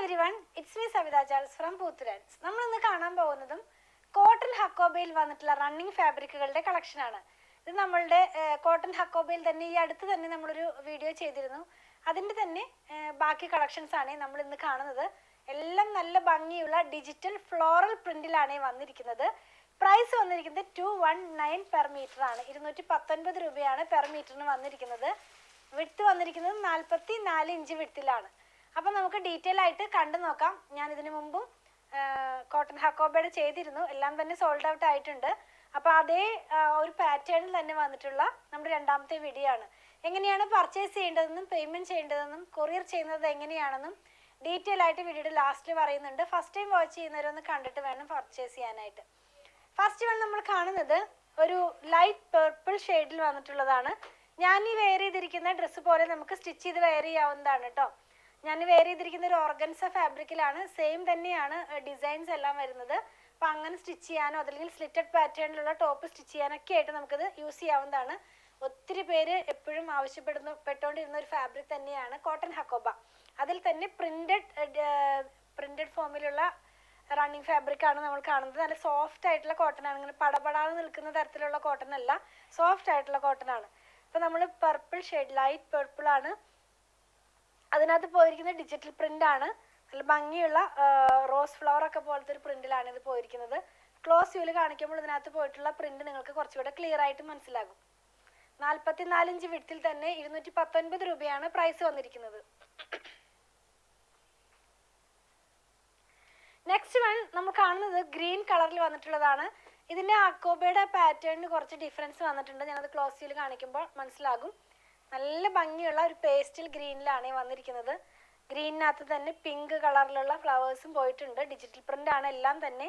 everyone, it's me Savitha Charles from Poothurans. നമ്മൾ ഇന്ന് കാണാൻ പോകുന്നതും കോട്ടൺ ഹക്കോബയിൽ വന്നിട്ടുള്ള റണ്ണിങ് ഫാബ്രിക്കുകളുടെ കളക്ഷനാണ്. ഇത് നമ്മളുടെ കോട്ടൺ ഹക്കോബയിൽ തന്നെ ഈ അടുത്ത് തന്നെ നമ്മളൊരു വീഡിയോ ചെയ്തിരുന്നു. അതിൻ്റെ തന്നെ ബാക്കി കളക്ഷൻസ് ആണ് നമ്മൾ ഇന്ന് കാണുന്നത്. എല്ലാം നല്ല ഭംഗിയുള്ള ഡിജിറ്റൽ ഫ്ലോറൽ പ്രിന്റിലാണ് വന്നിരിക്കുന്നത്. പ്രൈസ് വന്നിരിക്കുന്നത് 219 പെർ മീറ്റർ ആണ്. 219 രൂപയാണ് പെർ മീറ്ററിന് വന്നിരിക്കുന്നത്. വിഡ്ത്ത് വന്നിരിക്കുന്നത് 44 ഇഞ്ച് വിഡ്ത്തിലാണ്. അപ്പം നമുക്ക് ഡീറ്റെയിൽ ആയിട്ട് കണ്ടു നോക്കാം. ഞാൻ ഇതിനു മുമ്പും കോട്ടൺ ഹക്കോബയുടെ ചെയ്തിരുന്നു, എല്ലാം തന്നെ സോൾഡ് ഔട്ട് ആയിട്ടുണ്ട്. അപ്പോൾ അതേ ഒരു പാറ്റേണിൽ തന്നെ വന്നിട്ടുള്ള നമ്മുടെ രണ്ടാമത്തെ വീഡിയോ ആണ്. എങ്ങനെയാണ് പർച്ചേസ് ചെയ്യേണ്ടതെന്നും പേയ്മെൻറ്റ് ചെയ്യേണ്ടതെന്നും കൊറിയർ ചെയ്യുന്നത് എങ്ങനെയാണെന്നും ഡീറ്റെയിൽ ആയിട്ട് വീഡിയോയുടെ ലാസ്റ്റിൽ പറയുന്നുണ്ട്. ഫസ്റ്റ് ടൈം വാച്ച് ചെയ്യുന്നവരൊന്ന് കണ്ടിട്ട് വേണം പർച്ചേസ് ചെയ്യാനായിട്ട്. ഫസ്റ്റ് വൺ നമ്മൾ കാണുന്നത് ഒരു ലൈറ്റ് പേർപ്പിൾ ഷെയ്ഡിൽ വന്നിട്ടുള്ളതാണ്. ഞാൻ ഈ വെയർ ചെയ്തിരിക്കുന്ന ഡ്രസ്സ് പോലെ നമുക്ക് സ്റ്റിച്ച് ചെയ്ത് വെയർ ചെയ്യാവുന്നതാണ് കേട്ടോ. ഞാൻ വെയർ ചെയ്തിരിക്കുന്ന ഒരു ഓർഗൻസ ഫാബ്രിക്കിലാണ്. സെയിം തന്നെയാണ് ഡിസൈൻസ് എല്ലാം വരുന്നത്. അപ്പോൾ അങ്ങനെ സ്റ്റിച്ച് ചെയ്യാനോ അതല്ലെങ്കിൽ സ്ലിറ്റഡ് പാറ്റേണിലുള്ള ടോപ്പ് സ്റ്റിച്ച് ചെയ്യാനൊക്കെ ആയിട്ട് നമുക്കത് യൂസ് ചെയ്യാവുന്നതാണ്. ഒത്തിരി പേര് എപ്പോഴും പെട്ടുകൊണ്ടിരുന്ന ഒരു ഫാബ്രിക് തന്നെയാണ് കോട്ടൺ ഹക്കോബ. അതിൽ തന്നെ പ്രിന്റഡ് ഫോമിലുള്ള റണ്ണിങ് ഫാബ്രിക് ആണ് നമ്മൾ കാണുന്നത്. നല്ല സോഫ്റ്റ് ആയിട്ടുള്ള കോട്ടൺ ആണ്. ഇങ്ങനെ പടപടാതെ നിൽക്കുന്ന തരത്തിലുള്ള കോട്ടൺ അല്ല, സോഫ്റ്റ് ആയിട്ടുള്ള കോട്ടൺ ആണ്. അപ്പോൾ നമ്മൾ പർപ്പിൾ ഷെയ്ഡ്, ലൈറ്റ് പർപ്പിൾ ആണ്. അതിനകത്ത് പോയിരിക്കുന്ന ഡിജിറ്റൽ പ്രിന്റ് ആണ്. നല്ല ഭംഗിയുള്ള റോസ് ഫ്ലവർ ഒക്കെ പോലത്തെ ഒരു പ്രിന്റിലാണ് ഇത് പോയിരിക്കുന്നത്. ക്ലോസ് വ്യൂവിൽ കാണിക്കുമ്പോൾ ഇതിനകത്ത് പോയിട്ടുള്ള പ്രിന്റ് നിങ്ങൾക്ക് കുറച്ചുകൂടെ ക്ലിയർ ആയിട്ട് മനസ്സിലാകും. 44 ഇഞ്ച് വിഡ്ത്തിൽ തന്നെ 219 രൂപയാണ് പ്രൈസ് വന്നിരിക്കുന്നത്. നെക്സ്റ്റ് വൺ നമ്മൾ കാണുന്നത് ഗ്രീൻ കളറിൽ വന്നിട്ടുള്ളതാണ്. ഇതിൻ്റെ ഹക്കോബയുടെ പാറ്റേണിന് കുറച്ച് ഡിഫറൻസ് വന്നിട്ടുണ്ട്. ഞാനത് ക്ലോസ് വ്യൂവിൽ കാണിക്കുമ്പോൾ മനസ്സിലാകും. നല്ല ഭംഗിയുള്ള ഒരു പേസ്റ്റൽ ഗ്രീനിലാണ് വന്നിരിക്കുന്നത്. ഗ്രീനിനകത്ത് തന്നെ പിങ്ക് കളറിലുള്ള ഫ്ലവേഴ്സും പോയിട്ടുണ്ട്. ഡിജിറ്റൽ പ്രിന്റ് ആണ് എല്ലാം തന്നെ.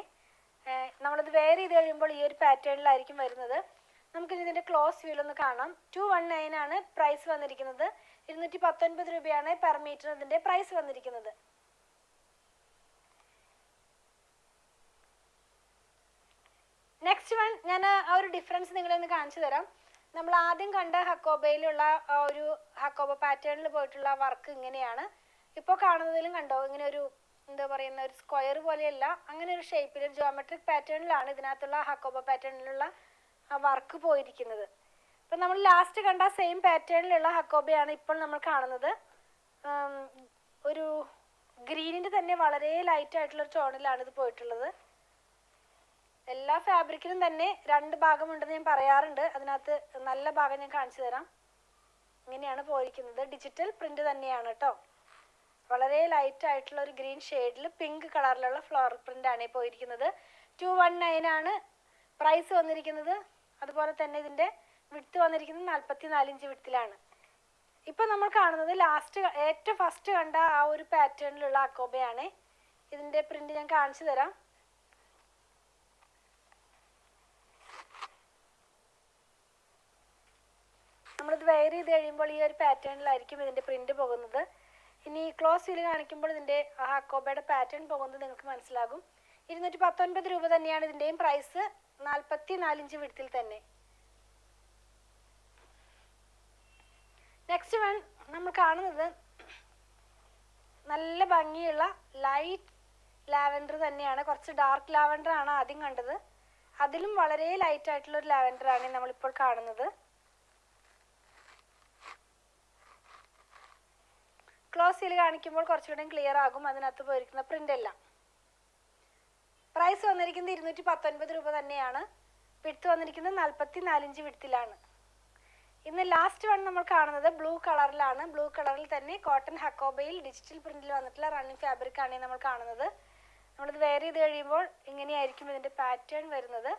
നമ്മളിത് വെയർ ചെയ്ത് കഴിയുമ്പോൾ ഈ ഒരു പാറ്റേണിലായിരിക്കും വരുന്നത്. നമുക്കിത് ഇതിൻ്റെ ക്ലോസ് വ്യൂലൊന്ന് കാണാം. 219 ആണ് പ്രൈസ് വന്നിരിക്കുന്നത്. 219 രൂപയാണ് പെർ മീറ്റർ ഇതിൻ്റെ പ്രൈസ് വന്നിരിക്കുന്നത്. നെക്സ്റ്റ് വൺ ഞാൻ ആ ഒരു ഡിഫറൻസ് നിങ്ങളൊന്ന് കാണിച്ചു തരാം. നമ്മൾ ആദ്യം കണ്ട ഹക്കോബയിലുള്ള ഒരു ഹക്കോബ പാറ്റേണിൽ പോയിട്ടുള്ള വർക്ക് ഇങ്ങനെയാണ്. ഇപ്പോൾ കാണുന്നതിലും കണ്ടോ, ഇങ്ങനെ ഒരു എന്താ പറയുന്ന ഒരു സ്ക്വയർ പോലെയല്ല, അങ്ങനെ ഒരു ഷേപ്പിൽ ഒരു ജിയോമെട്രിക് പാറ്റേണിലാണ് ഇതിനകത്തുള്ള ഹക്കോബ പാറ്റേണിലുള്ള വർക്ക് പോയിരിക്കുന്നത്. ഇപ്പം നമ്മൾ ലാസ്റ്റ് കണ്ട സെയിം പാറ്റേണിലുള്ള ഹക്കോബയാണ് ഇപ്പോൾ നമ്മൾ കാണുന്നത്. ഒരു ഗ്രീനിൻ്റെ തന്നെ വളരെ ലൈറ്റ് ആയിട്ടുള്ളൊരു ടോണിലാണ് ഇത് പോയിട്ടുള്ളത്. എല്ലാ ഫാബ്രിക്കിനും തന്നെ 2 ഭാഗമുണ്ടെന്ന് ഞാൻ പറയാറുണ്ട്. അതിനകത്ത് നല്ല ഭാഗം ഞാൻ കാണിച്ചു തരാം. ഇങ്ങനെയാണ് പോയിരിക്കുന്നത്. ഡിജിറ്റൽ പ്രിന്റ് തന്നെയാണ് കേട്ടോ. വളരെ ലൈറ്റ് ആയിട്ടുള്ള ഒരു ഗ്രീൻ ഷെയ്ഡിൽ പിങ്ക് കളറിലുള്ള ഫ്ലോറൽ പ്രിന്റ് ആണ് പോയിരിക്കുന്നത്. 219 ആണ് പ്രൈസ് വന്നിരിക്കുന്നത്. അതുപോലെ തന്നെ ഇതിൻ്റെ വിഡ്ത്ത് വന്നിരിക്കുന്നത് 44 ഇഞ്ച് വിഡ്ത്തിലാണ്. ഇപ്പം നമ്മൾ കാണുന്നത് ഏറ്റവും ഫസ്റ്റ് കണ്ട ആ ഒരു പാറ്റേണിലുള്ള ഹക്കോബയാണ്. ഇതിൻ്റെ പ്രിന്റ് ഞാൻ കാണിച്ചു തരാം. നമ്മളിത് വെയർ ചെയ്ത് കഴിയുമ്പോൾ ഈ ഒരു പാറ്റേണിലായിരിക്കും ഇതിൻ്റെ പ്രിന്റ് പോകുന്നത്. ഇനി ക്ലോസ് വ്യൂവിൽ കാണിക്കുമ്പോൾ ഇതിൻ്റെ ഹക്കോബയുടെ പാറ്റേൺ പോകുന്നത് നിങ്ങൾക്ക് മനസ്സിലാകും. 219 രൂപ തന്നെയാണ് ഇതിൻ്റെയും പ്രൈസ്. 44 ഇഞ്ച് വിഡ്ത്തിൽ തന്നെ. നെക്സ്റ്റ് വൺ നമ്മൾ കാണുന്നത് നല്ല ഭംഗിയുള്ള ലൈറ്റ് ലാവൻഡർ തന്നെയാണ്. കുറച്ച് ഡാർക്ക് ലാവൻഡർ ആണ് ആദ്യം കണ്ടത്. അതിലും വളരെ ലൈറ്റ് ആയിട്ടുള്ള ഒരു ലാവൻഡർ ആണ് നമ്മളിപ്പോൾ കാണുന്നത്. ക്ലോസ് ചെയ്ത് കാണിക്കുമ്പോൾ കുറച്ചുകൂടെ ക്ലിയർ ആകും അതിനകത്ത് പോയിരിക്കുന്ന പ്രിന്റ് എല്ലാം. പ്രൈസ് വന്നിരിക്കുന്നത് 219 രൂപ തന്നെയാണ്. വിഡ്ത്ത് വന്നിരിക്കുന്നത് 44 ഇഞ്ച് വിഡ്ത്തിലാണ്. ഇന്ന് ലാസ്റ്റ് വൺ നമ്മൾ കാണുന്നത് ബ്ലൂ കളറിലാണ്. ബ്ലൂ കളറിൽ തന്നെ കോട്ടൺ ഹക്കോബയിൽ ഡിജിറ്റൽ പ്രിന്റിൽ വന്നിട്ടുള്ള റണ്ണിങ് ഫാബ്രിക് ആണ് നമ്മൾ കാണുന്നത്. നമ്മളിത് വെയർ ചെയ്ത് കഴിയുമ്പോൾ ഇങ്ങനെയായിരിക്കും ഇതിൻ്റെ പാറ്റേൺ വരുന്നത്.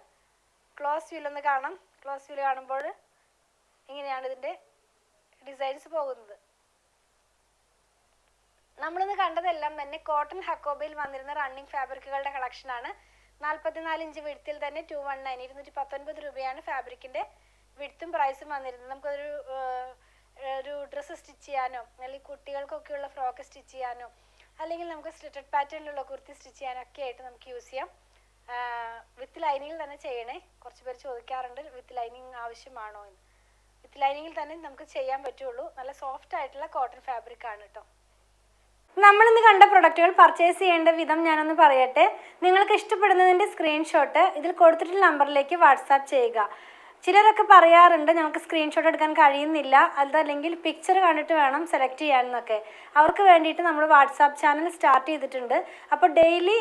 ക്ലോസ് വ്യൂലൊന്ന് കാണാം. ക്ലോസ് വ്യൂല് കാണുമ്പോൾ ഇങ്ങനെയാണ് ഇതിൻ്റെ ഡിസൈൻസ് പോകുന്നത്. നമ്മളിന്ന് കണ്ടതെല്ലാം തന്നെ കോട്ടൺ ഹക്കോബയിൽ വന്നിരുന്ന റണ്ണിങ് ഫാബ്രിക്കുകളുടെ കളക്ഷനാണ്. 44 ഇഞ്ച് വിഡ്ത്തിൽ തന്നെ 219 219 രൂപയാണ് ഫാബ്രിക്കിൻ്റെ വിഡ്ത്തും പ്രൈസും വന്നിരുന്നത്. നമുക്കൊരു ഡ്രസ്സ് സ്റ്റിച്ച് ചെയ്യാനോ അല്ലെങ്കിൽ കുട്ടികൾക്കൊക്കെയുള്ള ഫ്രോക്ക് സ്റ്റിച്ച് ചെയ്യാനോ അല്ലെങ്കിൽ നമുക്ക് സ്ലിറ്റഡ് പാറ്റേണിലുള്ള കുർത്തി സ്റ്റിച്ച് ചെയ്യാനോ ഒക്കെ ആയിട്ട് നമുക്ക് യൂസ് ചെയ്യാം. വിത്ത് ലൈനിങ്ങിൽ തന്നെ ചെയ്യണേ. കുറച്ച് പേര് ചോദിക്കാറുണ്ട് വിത്ത് ലൈനിങ് ആവശ്യമാണോ എന്ന്. വിത്ത് ലൈനിങ്ങിൽ തന്നെ നമുക്ക് ചെയ്യാൻ പറ്റുള്ളൂ. നല്ല സോഫ്റ്റ് ആയിട്ടുള്ള കോട്ടൺ ഫാബ്രിക് ആണ് കേട്ടോ. നമ്മളിന്ന് കണ്ട പ്രൊഡക്റ്റുകൾ പർച്ചേസ് ചെയ്യേണ്ട വിധം ഞാനൊന്ന് പറയട്ടെ. നിങ്ങൾക്ക് ഇഷ്ടപ്പെടുന്നതിൻ്റെ സ്ക്രീൻഷോട്ട് ഇതിൽ കൊടുത്തിട്ടുള്ള നമ്പറിലേക്ക് വാട്സാപ്പ് ചെയ്യുക. ചിലരൊക്കെ പറയാറുണ്ട് ഞങ്ങൾക്ക് സ്ക്രീൻഷോട്ട് എടുക്കാൻ കഴിയുന്നില്ല, അതല്ലെങ്കിൽ പിക്ചർ കണ്ടിട്ട് വേണം സെലക്ട് ചെയ്യാനെന്നൊക്കെ. അവർക്ക് വേണ്ടിയിട്ട് നമ്മൾ വാട്സാപ്പ് ചാനൽ സ്റ്റാർട്ട് ചെയ്തിട്ടുണ്ട്. അപ്പോൾ ഡെയിലി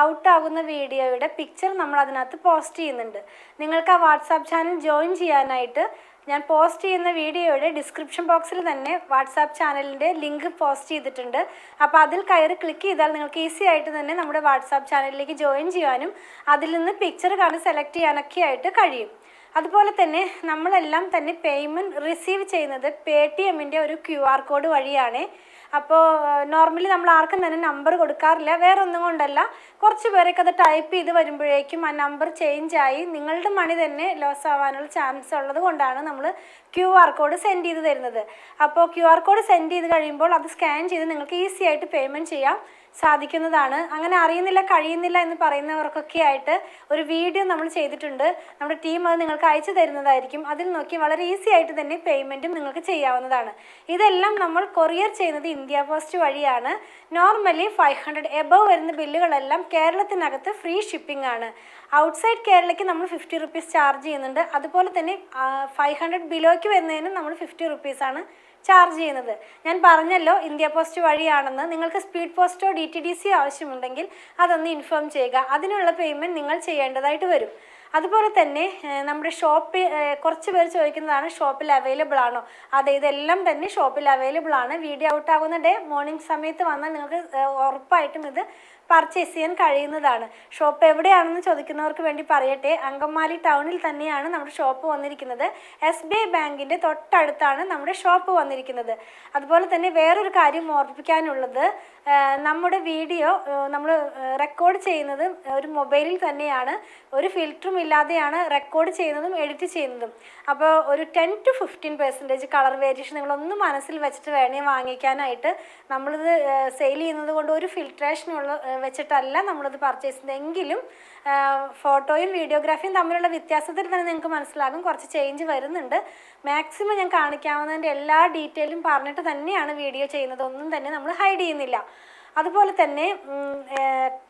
ഔട്ട് ആകുന്ന വീഡിയോയുടെ പിക്ചർ നമ്മൾ അതിനകത്ത് പോസ്റ്റ് ചെയ്യുന്നുണ്ട്. നിങ്ങൾക്ക് ആ വാട്സാപ്പ് ചാനൽ ജോയിൻ ചെയ്യാനായിട്ട് ഞാൻ പോസ്റ്റ് ചെയ്യുന്ന വീഡിയോയുടെ ഡിസ്ക്രിപ്ഷൻ ബോക്സിൽ തന്നെ വാട്സാപ്പ് ചാനലിൻ്റെ ലിങ്ക് പോസ്റ്റ് ചെയ്തിട്ടുണ്ട്. അപ്പോൾ അതിൽ കയറി ക്ലിക്ക് ചെയ്താൽ നിങ്ങൾക്ക് ഈസി ആയിട്ട് തന്നെ നമ്മുടെ വാട്സാപ്പ് ചാനലിലേക്ക് ജോയിൻ ചെയ്യാനും അതിൽ നിന്ന് പിക്ചർ കണ്ട് സെലക്ട് ചെയ്യാനൊക്കെ ആയിട്ട് കഴിയും. അതുപോലെ തന്നെ നമ്മളെല്ലാം തന്നെ പേയ്മെൻറ്റ് റിസീവ് ചെയ്യുന്നത് പേടിഎമ്മിൻ്റെ ഒരു QR കോഡ് വഴിയാണ്. അപ്പോൾ നോർമലി നമ്മൾ ആർക്കും തന്നെ നമ്പർ കൊടുക്കാറില്ല. വേറെ ഒന്നും കൊണ്ടല്ല, കുറച്ച് പേരൊക്കെ അത് ടൈപ്പ് ചെയ്ത് വരുമ്പോഴേക്കും ആ നമ്പർ ചേഞ്ചായി നിങ്ങളുടെ മണി തന്നെ ലോസ് ആവാനുള്ള ചാൻസ് ഉള്ളത് കൊണ്ടാണ് നമ്മൾ QR കോഡ് സെൻഡ് ചെയ്ത് തരുന്നത്. അപ്പോൾ QR കോഡ് സെൻഡ് ചെയ്ത് കഴിയുമ്പോൾ അത് സ്കാൻ ചെയ്ത് നിങ്ങൾക്ക് ഈസി ആയിട്ട് പേയ്മെൻറ്റ് ചെയ്യാം സാധിക്കുന്നതാണ്. അങ്ങനെ അറിയുന്നില്ല കഴിയുന്നില്ല എന്ന് പറയുന്നവർക്കൊക്കെ ആയിട്ട് ഒരു വീഡിയോ നമ്മൾ ചെയ്തിട്ടുണ്ട്. നമ്മുടെ ടീം അത് നിങ്ങൾക്ക് അയച്ചു തരുന്നതായിരിക്കും. അതിൽ നോക്കി വളരെ ഈസി ആയിട്ട് തന്നെ പേയ്മെൻറ്റും നിങ്ങൾക്ക് ചെയ്യാവുന്നതാണ്. ഇതെല്ലാം നമ്മൾ കൊറിയർ ചെയ്യുന്നത് ഇന്ത്യ പോസ്റ്റ് വഴിയാണ്. നോർമലി 500 എബവ് വരുന്ന ബില്ലുകളെല്ലാം കേരളത്തിനകത്ത് ഫ്രീ ഷിപ്പിംഗ് ആണ്. ഔട്ട്സൈഡ് കേരളയ്ക്ക് നമ്മൾ 50 റുപ്പീസ് ചാർജ് ചെയ്യുന്നുണ്ട്. അതുപോലെ തന്നെ 500 ബിലോയ്ക്ക് വരുന്നതിനും നമ്മൾ 50 റുപ്പീസാണ് ചാർജ് ചെയ്യുന്നത്. ഞാൻ പറഞ്ഞല്ലോ ഇന്ത്യ പോസ്റ്റ് വഴിയാണെന്ന്. നിങ്ങൾക്ക് സ്പീഡ് പോസ്റ്റോ DTDC ആവശ്യമുണ്ടെങ്കിൽ അതൊന്ന് ഇൻഫോം ചെയ്യുക. അതിനുള്ള പേയ്മെൻറ്റ് നിങ്ങൾ ചെയ്യേണ്ടതായിട്ട് വരും. അതുപോലെ തന്നെ നമ്മുടെ ഷോപ്പിൽ കുറച്ച് പേര് ചോദിക്കുന്നതാണ് ഷോപ്പിൽ അവൈലബിൾ ആണോ? അതെ, ഇതെല്ലാം തന്നെ ഷോപ്പിൽ അവൈലബിൾ ആണ്. വീഡിയോ ഔട്ട് ആകുന്ന ഡേ മോർണിംഗ് സമയത്ത് വന്നാൽ നിങ്ങൾക്ക് ഉറപ്പായിട്ടും ഇത് പർച്ചേസ് ചെയ്യാൻ കഴിയുന്നതാണ്. ഷോപ്പ് എവിടെയാണെന്ന് ചോദിക്കുന്നവർക്ക് വേണ്ടി പറയട്ടെ, അങ്കമാലി ടൗണിൽ തന്നെയാണ് നമ്മുടെ ഷോപ്പ് വന്നിരിക്കുന്നത്. SBI ബാങ്കിൻ്റെ തൊട്ടടുത്താണ് നമ്മുടെ ഷോപ്പ് വന്നിരിക്കുന്നത്. അതുപോലെ തന്നെ വേറൊരു കാര്യം ഓർമ്മിപ്പിക്കാനുള്ളത്, നമ്മുടെ വീഡിയോ നമ്മൾ റെക്കോർഡ് ചെയ്യുന്നത് ഒരു മൊബൈലിൽ തന്നെയാണ്. ഒരു ഫിൽറ്ററും ഇല്ലാതെയാണ് റെക്കോർഡ് ചെയ്യുന്നതും എഡിറ്റ് ചെയ്യുന്നതും. അപ്പോൾ ഒരു 10 to 15% കളർ വേരിയേഷൻ നിങ്ങളൊന്ന് മനസ്സിൽ വെച്ചിട്ട് വേണേ വാങ്ങിക്കാനായിട്ട്. നമ്മളിത് സെയിൽ ചെയ്യുന്നത് കൊണ്ട് ഒരു ഫിൽട്രേഷനുള്ള വെച്ചിട്ടല്ല നമ്മളിത് പർച്ചേസ് ചെയ്യുന്നതെങ്കിലും ഫോട്ടോയും വീഡിയോഗ്രാഫിയും തമ്മിലുള്ള വ്യത്യാസത്തിൽ തന്നെ നിങ്ങൾക്ക് മനസ്സിലാകും കുറച്ച് ചേഞ്ച് വരുന്നുണ്ട്. മാക്സിമം ഞാൻ കാണിക്കാവുന്നതിൻ്റെ എല്ലാ ഡീറ്റെയിലും പറഞ്ഞിട്ട് തന്നെയാണ് വീഡിയോ ചെയ്യുന്നത്. ഒന്നും തന്നെ നമ്മൾ ഹൈഡ് ചെയ്യുന്നില്ല. അതുപോലെ തന്നെ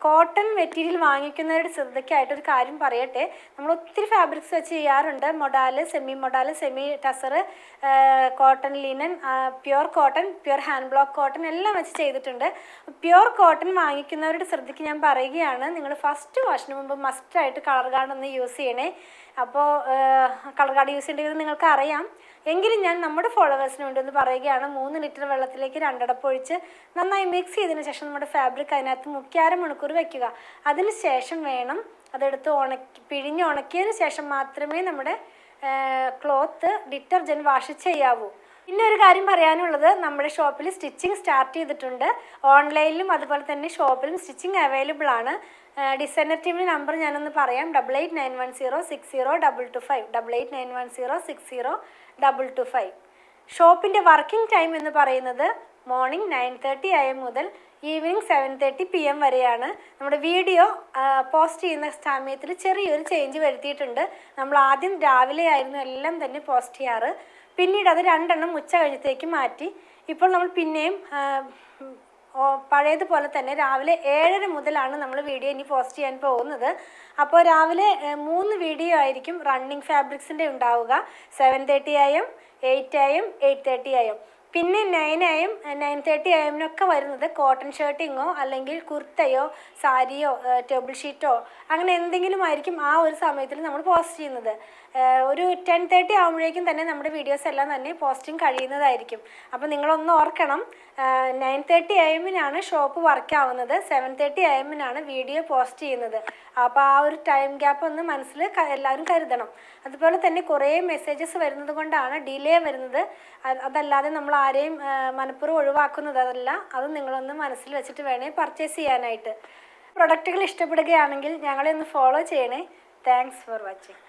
കോട്ടൺ മെറ്റീരിയൽ വാങ്ങിക്കുന്നവരുടെ ശ്രദ്ധയ്ക്കായിട്ടൊരു കാര്യം പറയട്ടെ. നമ്മൾ ഒത്തിരി ഫാബ്രിക്സ് വെച്ച് ചെയ്യാറുണ്ട്. Modal, semi tussar, cotton linen, pure cotton, pure hand block cotton എല്ലാം വെച്ച് ചെയ്തിട്ടുണ്ട്. പ്യുർ കോട്ടൺ വാങ്ങിക്കുന്നവരുടെ ശ്രദ്ധയ്ക്ക് ഞാൻ പറയുകയാണ്, നിങ്ങൾ ഫസ്റ്റ് വാഷിന് മുമ്പ് മസ്റ്റായിട്ട് കളർ ഗാർഡ് ഒന്ന് യൂസ് ചെയ്യണേ. അപ്പോൾ കളർ ഗാർഡ് യൂസ് ചെയ്യേണ്ടത് നിങ്ങൾക്ക് അറിയാം, എങ്കിലും ഞാൻ നമ്മുടെ ഫോളോവേഴ്സിന് വേണ്ടി ഒന്ന് പറയുകയാണ്. 3 ലിറ്റർ വെള്ളത്തിലേക്ക് 2 അടപ്പ് ഒഴിച്ച് നന്നായി മിക്സ് ചെയ്തതിന് ശേഷം നമ്മുടെ ഫാബ്രിക് അതിനകത്ത് 3 മണിക്കൂർ വയ്ക്കുക. അതിന് ശേഷം വേണം അതെടുത്ത് പിഴിഞ്ഞ് ഉണക്കിയതിന് ശേഷം മാത്രമേ നമ്മുടെ ക്ലോത്ത് ഡിറ്റർജൻറ്റ് വാഷ് ചെയ്യാവൂ. പിന്നെ ഒരു കാര്യം പറയാനുള്ളത്, നമ്മുടെ ഷോപ്പിൽ സ്റ്റിച്ചിങ് സ്റ്റാർട്ട് ചെയ്തിട്ടുണ്ട്. ഓൺലൈനിലും അതുപോലെ തന്നെ ഷോപ്പിലും സ്റ്റിച്ചിങ് അവൈലബിൾ ആണ്. ഡിസൈനർ ടീമിൻ്റെ നമ്പർ ഞാനൊന്ന് പറയാം: 8891060225, 8891060225. ഷോപ്പിൻ്റെ വർക്കിംഗ് ടൈം എന്ന് പറയുന്നത് മോർണിംഗ് 9:30 AM മുതൽ ഈവനിങ് 7:30 PM വരെയാണ്. നമ്മുടെ വീഡിയോ പോസ്റ്റ് ചെയ്യുന്ന സമയത്തിൽ ചെറിയൊരു ചേഞ്ച് വരുത്തിയിട്ടുണ്ട്. നമ്മൾ ആദ്യം രാവിലെ ആയിരുന്നു എല്ലാം തന്നെ പോസ്റ്റ് ചെയ്യാറ്. പിന്നീട് അത് 2 എണ്ണം ഉച്ച കഴിഞ്ഞത്തേക്ക് മാറ്റി. ഇപ്പോൾ നമ്മൾ പിന്നെയും പഴയതുപോലെ തന്നെ രാവിലെ 7:30 മുതലാണ് നമ്മൾ വീഡിയോ ഇനി പോസ്റ്റ് ചെയ്യാൻ പോകുന്നത്. അപ്പോൾ രാവിലെ 3 വീഡിയോ ആയിരിക്കും റണ്ണിങ് ഫാബ്രിക്സിൻ്റെ ഉണ്ടാവുക. 7:30 AM, 8 AM, 8:30 AM. പിന്നെ 9 AM, 9:30 AM വരുന്നത് കോട്ടൺ ഷർട്ടിങ്ങോ അല്ലെങ്കിൽ കുർത്തയോ സാരിയോ ടേബിൾ ഷീറ്റോ അങ്ങനെ എന്തെങ്കിലും ആയിരിക്കും ആ ഒരു സമയത്തിൽ നമ്മൾ പോസ്റ്റ് ചെയ്യുന്നത്. ഒരു 10:30 ആകുമ്പോഴേക്കും തന്നെ നമ്മുടെ വീഡിയോസ് എല്ലാം തന്നെ പോസ്റ്റിംഗ് കഴിയുന്നതായിരിക്കും. അപ്പോൾ നിങ്ങളൊന്ന് ഓർക്കണം, 9:30 AM ഷോപ്പ് വർക്കാവുന്നത്, 7:30 AM വീഡിയോ പോസ്റ്റ് ചെയ്യുന്നത്. അപ്പോൾ ആ ഒരു ടൈം ഗ്യാപ്പ് ഒന്ന് മനസ്സിൽ എല്ലാവരും കരുതണം. അതുപോലെ തന്നെ കുറേ മെസ്സേജസ് വരുന്നത് കൊണ്ടാണ് ഡിലേ വരുന്നത്. അതല്ലാതെ നമ്മൾ ആരെയും മനഃപൂർവ്വം ഒഴിവാക്കുന്നത് അതല്ല. അത് നിങ്ങളൊന്ന് മനസ്സിൽ വെച്ചിട്ട് വേണേ പർച്ചേസ് ചെയ്യാനായിട്ട്. പ്രൊഡക്റ്റുകൾ ഇഷ്ടപ്പെടുകയാണെങ്കിൽ ഞങ്ങളെ ഒന്ന് ഫോളോ ചെയ്യണേ. Thanks for watching.